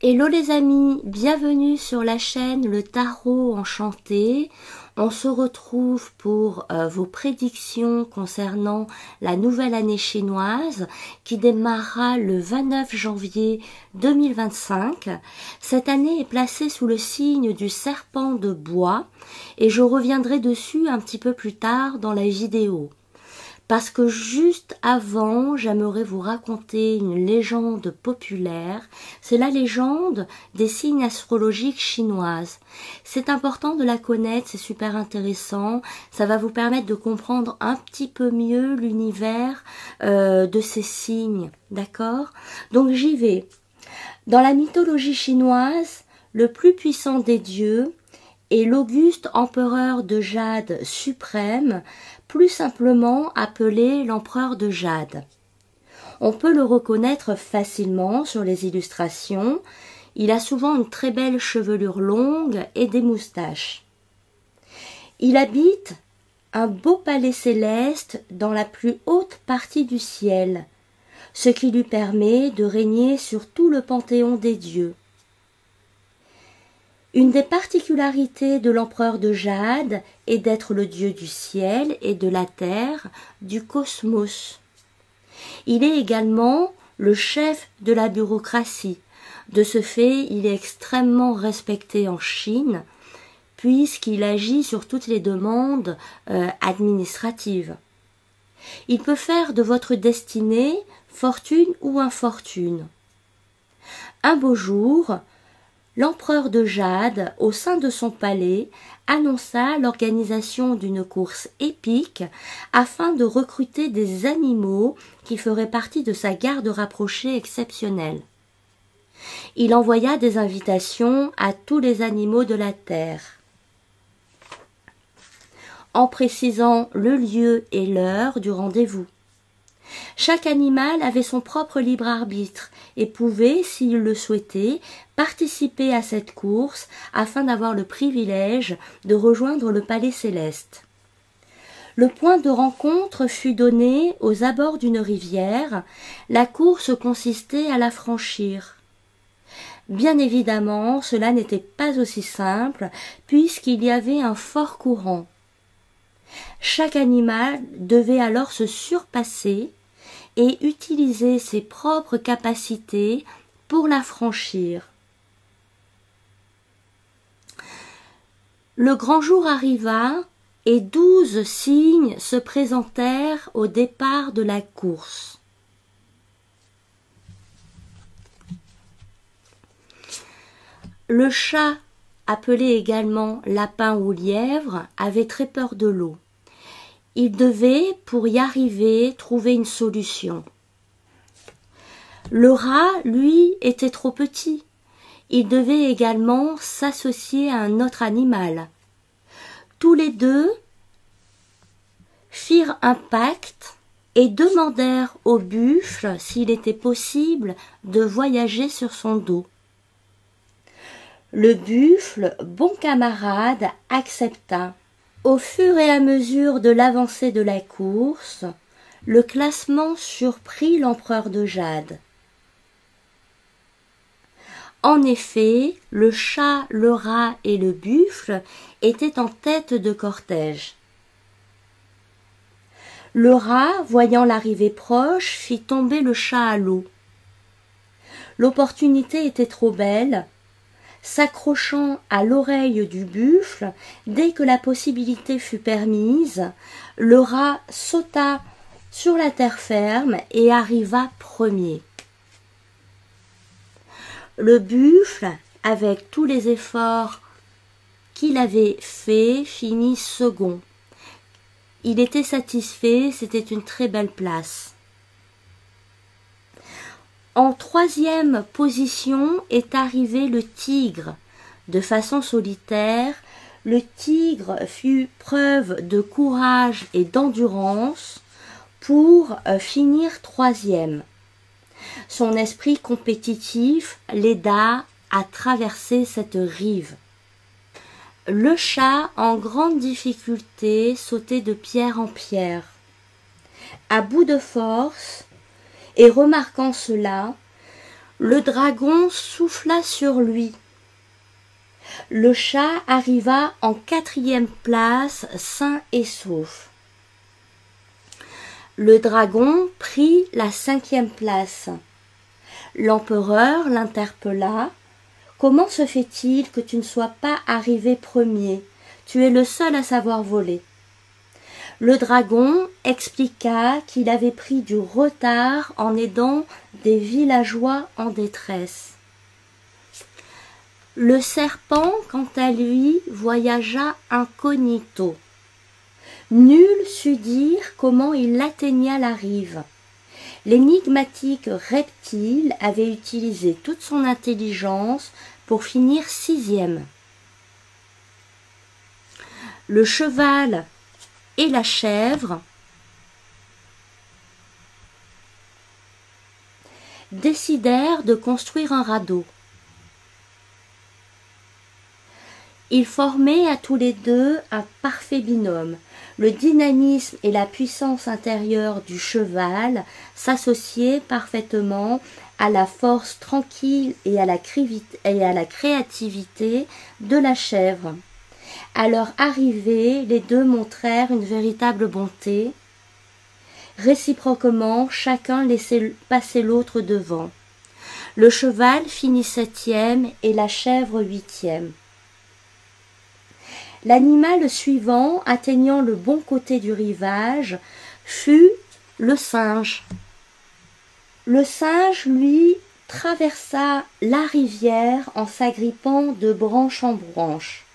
Hello les amis, bienvenue sur la chaîne Le Tarot Enchanté. On se retrouve pour vos prédictions concernant la nouvelle année chinoise qui démarrera le 29 janvier 2025. Cette année est placée sous le signe du serpent de bois et je reviendrai dessus un petit peu plus tard dans la vidéo. Parce que juste avant, j'aimerais vous raconter une légende populaire. C'est la légende des signes astrologiques chinoises. C'est important de la connaître, c'est super intéressant. Ça va vous permettre de comprendre un petit peu mieux l'univers de ces signes. D'accord? Donc j'y vais. Dans la mythologie chinoise, le plus puissant des dieux est l'auguste empereur de Jade suprême, plus simplement appelé l'empereur de Jade. On peut le reconnaître facilement sur les illustrations. Il a souvent une très belle chevelure longue et des moustaches. Il habite un beau palais céleste dans la plus haute partie du ciel, ce qui lui permet de régner sur tout le panthéon des dieux. Une des particularités de l'empereur de Jade est d'être le dieu du ciel et de la terre, du cosmos. Il est également le chef de la bureaucratie. De ce fait, il est extrêmement respecté en Chine, puisqu'il agit sur toutes les demandes administratives. Il peut faire de votre destinée fortune ou infortune. Un beau jour, l'empereur de Jade, au sein de son palais, annonça l'organisation d'une course épique afin de recruter des animaux qui feraient partie de sa garde rapprochée exceptionnelle. Il envoya des invitations à tous les animaux de la terre, en précisant le lieu et l'heure du rendez-vous. Chaque animal avait son propre libre arbitre et pouvait, s'il le souhaitait, participer à cette course afin d'avoir le privilège de rejoindre le palais céleste. Le point de rencontre fut donné aux abords d'une rivière. La course consistait à la franchir. Bien évidemment, cela n'était pas aussi simple puisqu'il y avait un fort courant. Chaque animal devait alors se surpasser et utiliser ses propres capacités pour la franchir. Le grand jour arriva et 12 cygnes se présentèrent au départ de la course. Le chat, appelé également lapin ou lièvre, avait très peur de l'eau. Il devait, pour y arriver, trouver une solution. Le rat, lui, était trop petit. Il devait également s'associer à un autre animal. Tous les deux firent un pacte et demandèrent au buffle s'il était possible de voyager sur son dos. Le buffle, bon camarade, accepta. Au fur et à mesure de l'avancée de la course, le classement surprit l'empereur de Jade. En effet, le chat, le rat et le buffle étaient en tête de cortège. Le rat, voyant l'arrivée proche, fit tomber le chat à l'eau. L'opportunité était trop belle. S'accrochant à l'oreille du buffle, dès que la possibilité fut permise, le rat sauta sur la terre ferme et arriva premier. Le buffle, avec tous les efforts qu'il avait faits, finit second. Il était satisfait, c'était une très belle place. En troisième position est arrivé le tigre. De façon solitaire, le tigre fit preuve de courage et d'endurance pour finir troisième. Son esprit compétitif l'aida à traverser cette rive. Le chat, en grande difficulté, sautait de pierre en pierre. À bout de force, et remarquant cela, le dragon souffla sur lui. Le chat arriva en 4e place, sain et sauf. Le dragon prit la 5e place. L'empereur l'interpella. « Comment se fait-il que tu ne sois pas arrivé premier? Tu es le seul à savoir voler. » Le dragon expliqua qu'il avait pris du retard en aidant des villageois en détresse. Le serpent, quant à lui, voyagea incognito. Nul sut dire comment il atteignait la rive. L'énigmatique reptile avait utilisé toute son intelligence pour finir 6e. Le cheval et la chèvre décidèrent de construire un radeau. Ils formaient à tous les deux un parfait binôme. Le dynamisme et la puissance intérieure du cheval s'associaient parfaitement à la force tranquille et à la créativité de la chèvre. À leur arrivée, les deux montrèrent une véritable bonté. Réciproquement, chacun laissait passer l'autre devant. Le cheval finit 7e et la chèvre 8e. L'animal suivant, atteignant le bon côté du rivage, fut le singe. Le singe, lui, traversa la rivière en s'agrippant de branche en branche.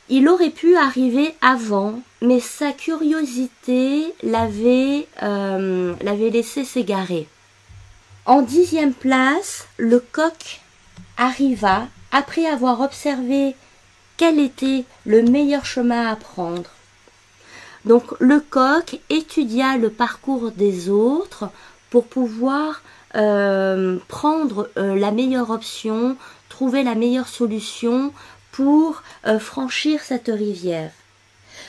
Il aurait pu arriver avant, mais sa curiosité l'avait laissé s'égarer. En 10e place, le coq arriva après avoir observé quel était le meilleur chemin à prendre. Donc le coq étudia le parcours des autres pour pouvoir prendre la meilleure option, trouver la meilleure solution pour franchir cette rivière.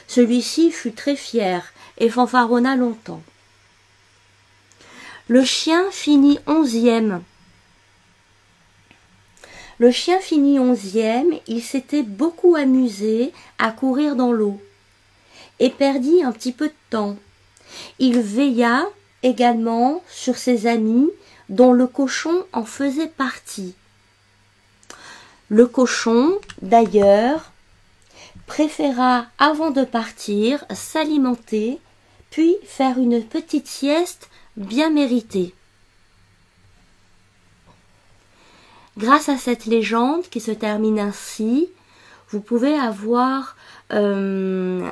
Celui-ci fut très fier et fanfaronna longtemps. Le chien finit 11e. Le chien finit 11e, il s'était beaucoup amusé à courir dans l'eau et perdit un petit peu de temps. Il veilla également sur ses amis dont le cochon en faisait partie. Le cochon, d'ailleurs, préféra avant de partir s'alimenter puis faire une petite sieste bien méritée. Grâce à cette légende qui se termine ainsi, vous pouvez avoir vous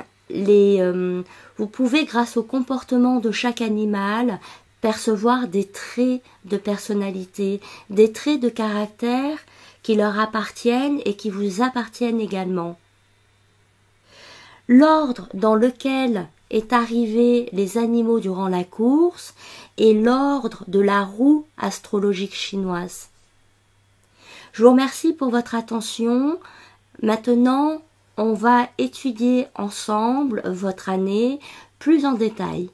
pouvez, grâce au comportement de chaque animal, percevoir des traits de personnalité, des traits de caractère qui leur appartiennent et qui vous appartiennent également. L'ordre dans lequel est arrivé les animaux durant la course est l'ordre de la roue astrologique chinoise. Je vous remercie pour votre attention. Maintenant, on va étudier ensemble votre année plus en détail.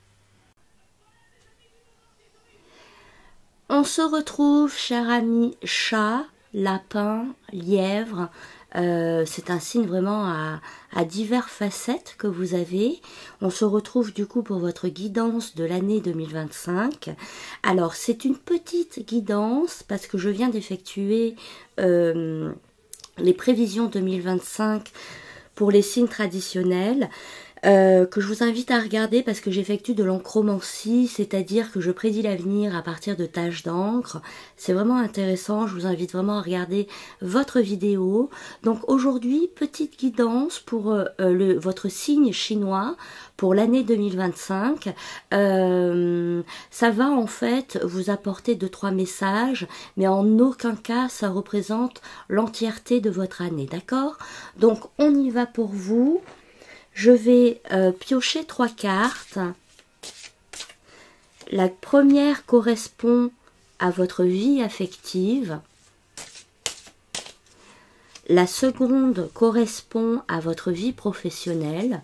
On se retrouve, chers amis, chat, lapin, lièvre. C'est un signe vraiment à diverses facettes que vous avez. On se retrouve du coup pour votre guidance de l'année 2025. Alors c'est une petite guidance parce que je viens d'effectuer les prévisions 2025 pour les signes traditionnels. Que je vous invite à regarder parce que j'effectue de l'encromancie, c'est-à-dire que je prédis l'avenir à partir de taches d'encre. C'est vraiment intéressant, je vous invite vraiment à regarder votre vidéo. Donc aujourd'hui, petite guidance pour votre signe chinois pour l'année 2025. Ça va en fait vous apporter 2-3 messages, mais en aucun cas ça représente l'entièreté de votre année, d'accord? Donc on y va pour vous. Je vais piocher 3 cartes. La première correspond à votre vie affective. La seconde correspond à votre vie professionnelle.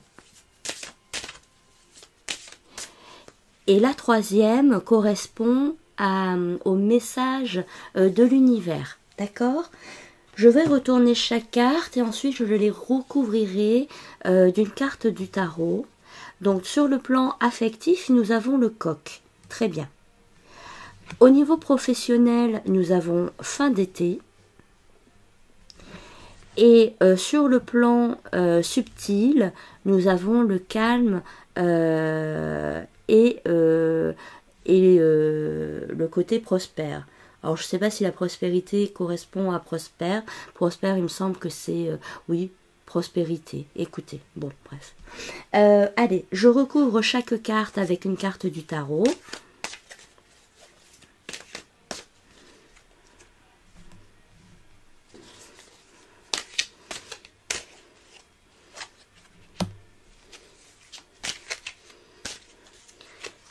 Et la troisième correspond au message de l'univers. D'accord? Je vais retourner chaque carte et ensuite je les recouvrirai d'une carte du tarot. Donc sur le plan affectif, nous avons le coq. Très bien. Au niveau professionnel, nous avons fin d'été. Et sur le plan subtil, nous avons le calme et le côté prospère. Alors je ne sais pas si la prospérité correspond à prospère. Prospère, il me semble que c'est, oui, prospérité. Écoutez, bon, bref. Allez, je recouvre chaque carte avec une carte du tarot.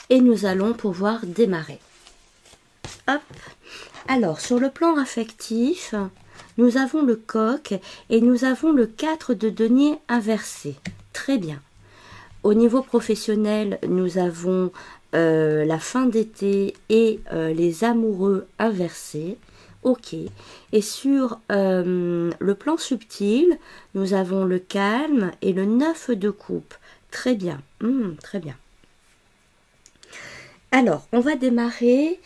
Et nous allons pouvoir démarrer. Hop. Alors, sur le plan affectif, nous avons le coq et nous avons le 4 de denier inversé. Très bien. Au niveau professionnel, nous avons la fin d'été et les amoureux inversés. Ok. Et sur le plan subtil, nous avons le calme et le 9 de coupe. Très bien. Très bien. Alors, on va démarrer.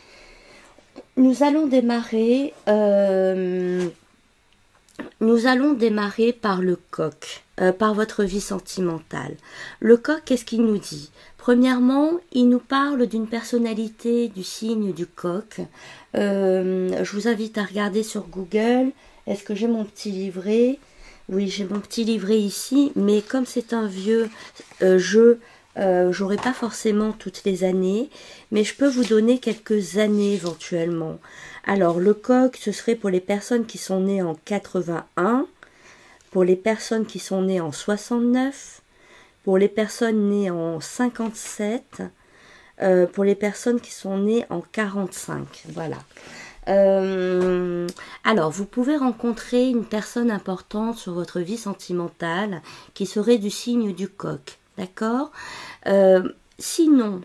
Nous allons démarrer par le coq, par votre vie sentimentale. Le coq, qu'est-ce qu'il nous dit? Premièrement, il nous parle d'une personnalité du signe du coq. Je vous invite à regarder sur Google. Est-ce que j'ai mon petit livret? Oui, j'ai mon petit livret ici, mais comme c'est un vieux jeu, j'aurai pas forcément toutes les années, mais je peux vous donner quelques années éventuellement. Alors, le coq, ce serait pour les personnes qui sont nées en 81, pour les personnes qui sont nées en 69, pour les personnes nées en 57, pour les personnes qui sont nées en 45. Voilà. Alors, vous pouvez rencontrer une personne importante sur votre vie sentimentale qui serait du signe du coq. D'accord? Sinon,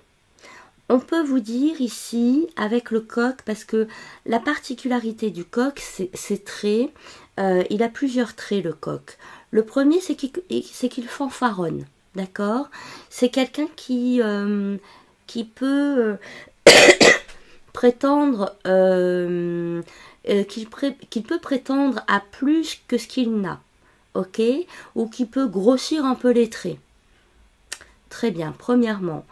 on peut vous dire ici, avec le coq, parce que la particularité du coq, c'est traits. Il a plusieurs traits, le coq. Le premier, c'est qu'il fanfaronne. D'accord? C'est quelqu'un qui peut prétendre qu'il peut prétendre à plus que ce qu'il n'a. Ok? Ou qui peut grossir un peu les traits. Très bien, premièrement.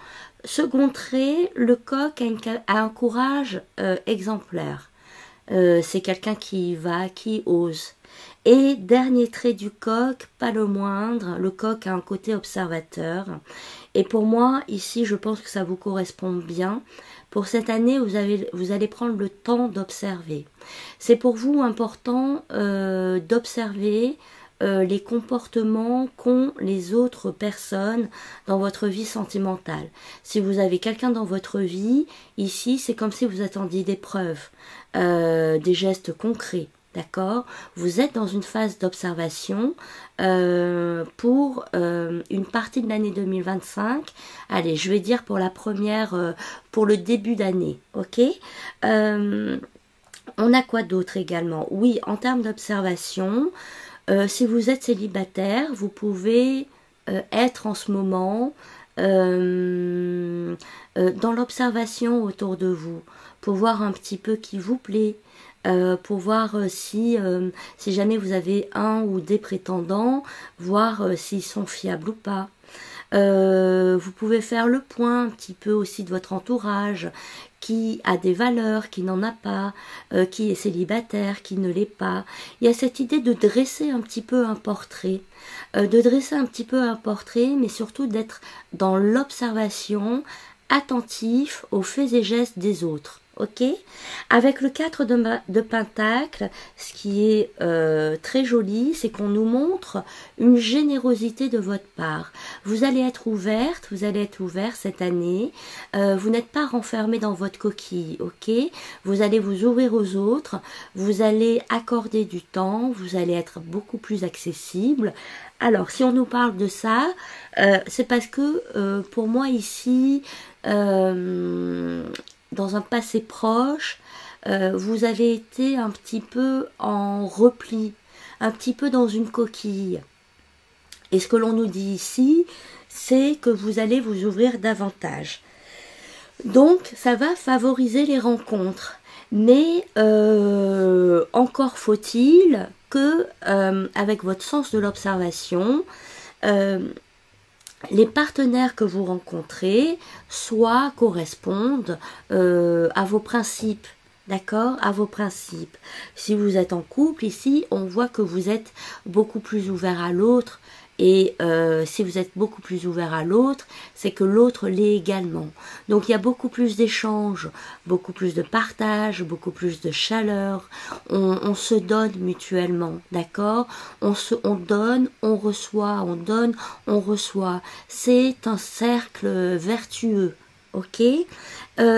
Second trait, le coq a un courage exemplaire. C'est quelqu'un qui ose. Et dernier trait du coq, pas le moindre, le coq a un côté observateur. Et pour moi, ici, je pense que ça vous correspond bien. Pour cette année, vous allez prendre le temps d'observer. C'est pour vous important d'observer les comportements qu'ont les autres personnes dans votre vie sentimentale. Si vous avez quelqu'un dans votre vie, ici, c'est comme si vous attendiez des preuves, des gestes concrets, d'accord? Vous êtes dans une phase d'observation pour une partie de l'année 2025. Allez, je vais dire pour la première, pour le début d'année, ok? On a quoi d'autre également? Oui, en termes d'observation, si vous êtes célibataire, vous pouvez être en ce moment dans l'observation autour de vous, pour voir un petit peu qui vous plaît, pour voir si jamais vous avez un ou des prétendants, voir s'ils sont fiables ou pas. Vous pouvez faire le point un petit peu aussi de votre entourage, qui a des valeurs, qui n'en a pas, qui est célibataire, qui ne l'est pas. Il y a cette idée de dresser un petit peu un portrait, mais surtout d'être dans l'observation, attentif aux faits et gestes des autres. Ok, avec le 4 de Pentacle, ce qui est très joli, c'est qu'on nous montre une générosité de votre part. Vous allez être ouverte, vous allez être ouvert cette année. Vous n'êtes pas renfermé dans votre coquille, ok? Vous allez vous ouvrir aux autres, vous allez accorder du temps, vous allez être beaucoup plus accessible. Alors, si on nous parle de ça, c'est parce que pour moi ici, dans un passé proche, vous avez été un petit peu en repli, un petit peu dans une coquille. Et ce que l'on nous dit ici, c'est que vous allez vous ouvrir davantage. Donc, ça va favoriser les rencontres. Mais encore faut-il que, avec votre sens de l'observation, les partenaires que vous rencontrez correspondent à vos principes, d'accord, à vos principes. Si vous êtes en couple ici, on voit que vous êtes beaucoup plus ouvert à l'autre. Et si vous êtes beaucoup plus ouvert à l'autre, c'est que l'autre l'est également. Donc il y a beaucoup plus d'échanges, beaucoup plus de partage, beaucoup plus de chaleur. On se donne mutuellement, d'accord? On donne, on reçoit, on donne, on reçoit. C'est un cercle vertueux. Ok,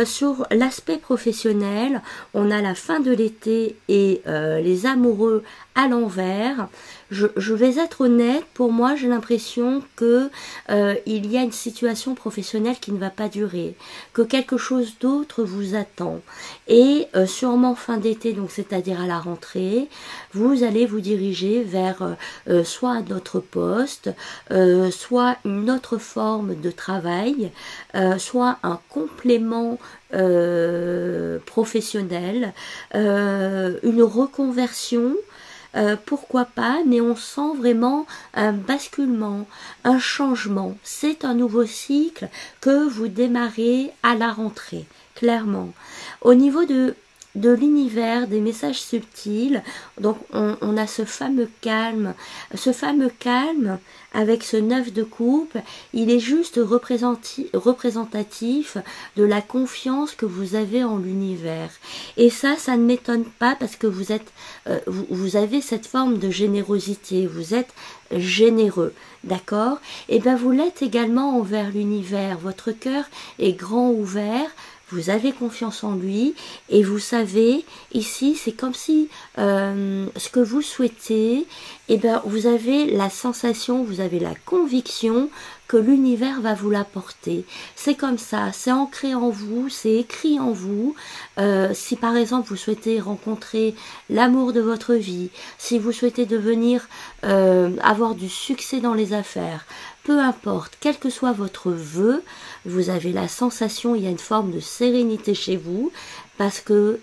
sur l'aspect professionnel, on a la fin de l'été et les amoureux à l'envers. Je vais être honnête, pour moi j'ai l'impression que il y a une situation professionnelle qui ne va pas durer, que quelque chose d'autre vous attend. Et sûrement fin d'été, donc c'est-à-dire à la rentrée, vous allez vous diriger vers soit un autre poste, soit une autre forme de travail, soit un complément professionnel, une reconversion. Pourquoi pas, mais on sent vraiment un basculement, un changement. C'est un nouveau cycle que vous démarrez à la rentrée, clairement. Au niveau de l'univers, des messages subtils, donc on a ce fameux calme avec ce 9 de coupe, il est juste représentatif de la confiance que vous avez en l'univers. Et ça ne m'étonne pas parce que vous avez cette forme de générosité, vous êtes généreux, d'accord? Et bien vous l'êtes également envers l'univers, votre cœur est grand ouvert, vous avez confiance en lui et vous savez, ici, c'est comme si ce que vous souhaitez, eh ben, vous avez la sensation, vous avez la conviction que l'univers va vous l'apporter. C'est comme ça, c'est ancré en vous, c'est écrit en vous. Si par exemple vous souhaitez rencontrer l'amour de votre vie, si vous souhaitez devenir, avoir du succès dans les affaires, peu importe, quel que soit votre vœu, vous avez la sensation, il y a une forme de sérénité chez vous, parce que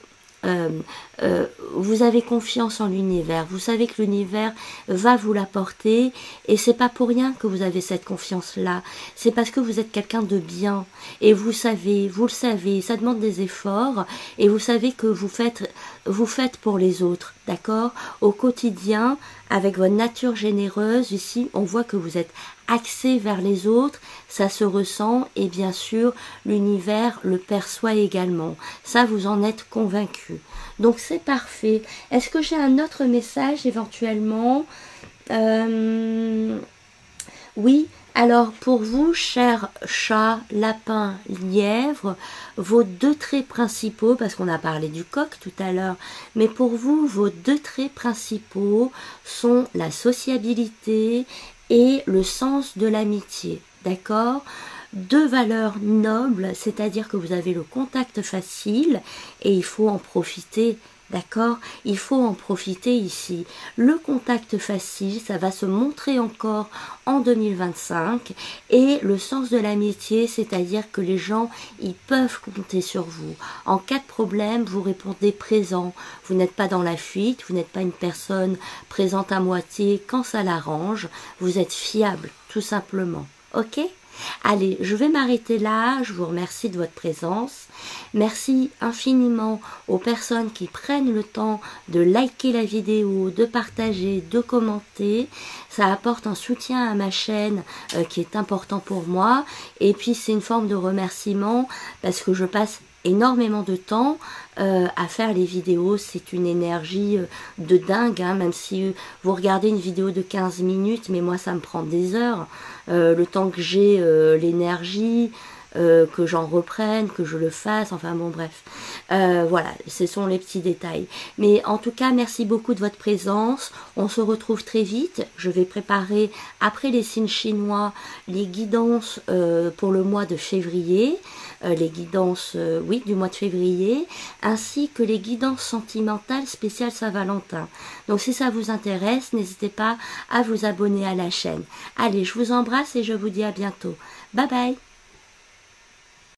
vous avez confiance en l'univers, vous savez que l'univers va vous l'apporter et c'est pas pour rien que vous avez cette confiance là, c'est parce que vous êtes quelqu'un de bien et vous le savez, ça demande des efforts et vous savez que vous faites pour les autres, d'accord, au quotidien avec votre nature généreuse. Ici on voit que vous êtes axé vers les autres, ça se ressent et bien sûr l'univers le perçoit également, ça vous en êtes convaincu. Donc c'est parfait. Est-ce que j'ai un autre message éventuellement? Oui, alors pour vous, chers chats, lapins, lièvres, vos deux traits principaux, parce qu'on a parlé du coq tout à l'heure, mais pour vous, vos deux traits principaux sont la sociabilité et le sens de l'amitié, d'accord? Deux valeurs nobles, c'est-à-dire que vous avez le contact facile et il faut en profiter, d'accord? Il faut en profiter ici. Le contact facile, ça va se montrer encore en 2025 et le sens de l'amitié, c'est-à-dire que les gens, ils peuvent compter sur vous. En cas de problème, vous répondez présent. Vous n'êtes pas dans la fuite, vous n'êtes pas une personne présente à moitié quand ça l'arrange. Vous êtes fiable, tout simplement. Ok? Allez, je vais m'arrêter là, je vous remercie de votre présence. Merci infiniment aux personnes qui prennent le temps de liker la vidéo, de partager, de commenter. Ça apporte un soutien à ma chaîne qui est important pour moi. Et puis c'est une forme de remerciement parce que je passe énormément de temps à faire les vidéos. C'est une énergie de dingue, hein, même si vous regardez une vidéo de 15 minutes, mais moi ça me prend des heures, le temps que j'ai l'énergie, que j'en reprenne, que je le fasse, enfin bon bref. Voilà, ce sont les petits détails. Mais en tout cas, merci beaucoup de votre présence. On se retrouve très vite. Je vais préparer, après les signes chinois, les guidances pour le mois de février. Les guidances, oui, du mois de février, ainsi que les guidances sentimentales spéciales Saint-Valentin. Donc si ça vous intéresse, n'hésitez pas à vous abonner à la chaîne. Allez, je vous embrasse et je vous dis à bientôt. Bye bye!